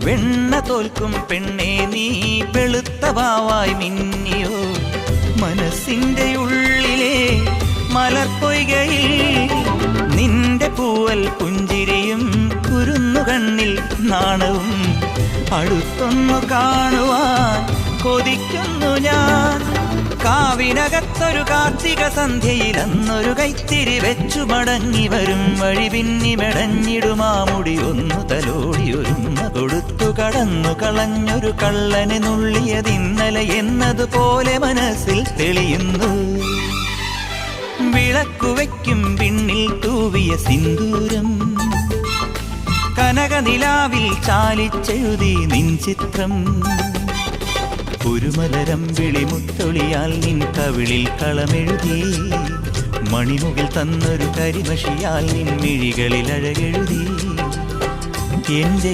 വെണ്ണ തോൽക്കും പെണ്ണേ നീ വെളുത്ത വാവായി മിന്നിയോ മനസ്സിന്റെ ഉള്ളിലെ മലർപ്പൊയ്കയിൽ നിന്റെ പൂവൽ പുഞ്ചിരിയും കുരുന്നു കണ്ണിൽ നാണവും അടുത്തൊന്നു കാണുവാൻ കൊതിക്കുന്നു ഞാൻ കാവിനകത്തൊരു കാർത്തിക സന്ധ്യയിൽ അന്നൊരു കൈത്തിരി വെച്ചു മടങ്ങി വരും വഴി പിന്നി മെടഞ്ഞിടുമാമുടി ഒന്നു തലോടി ഒരുമ കൊടുത്തു കടന്നു കളഞ്ഞൊരു കള്ളനെ നുള്ളിയതിന്നലെ എന്നതുപോലെ മനസ്സിൽ തെളിയുന്നു വിളക്കുവയ്ക്കും പിന്നിൽ തൂവിയ സിന്ദൂരം കനകനിലാവിൽ ചാലിച്ചെഴുതി നിൻ ചിത്രം ഒരു മലരം വിളിമുത്തൊളിയാൽ നിൻ കവിളിൽ കളമെഴുതി മണിമുകിൽ തന്നൊരു കരിമഷിയാൽ നിൻ മിഴികളിൽ അഴകെഴുതി എന്റെ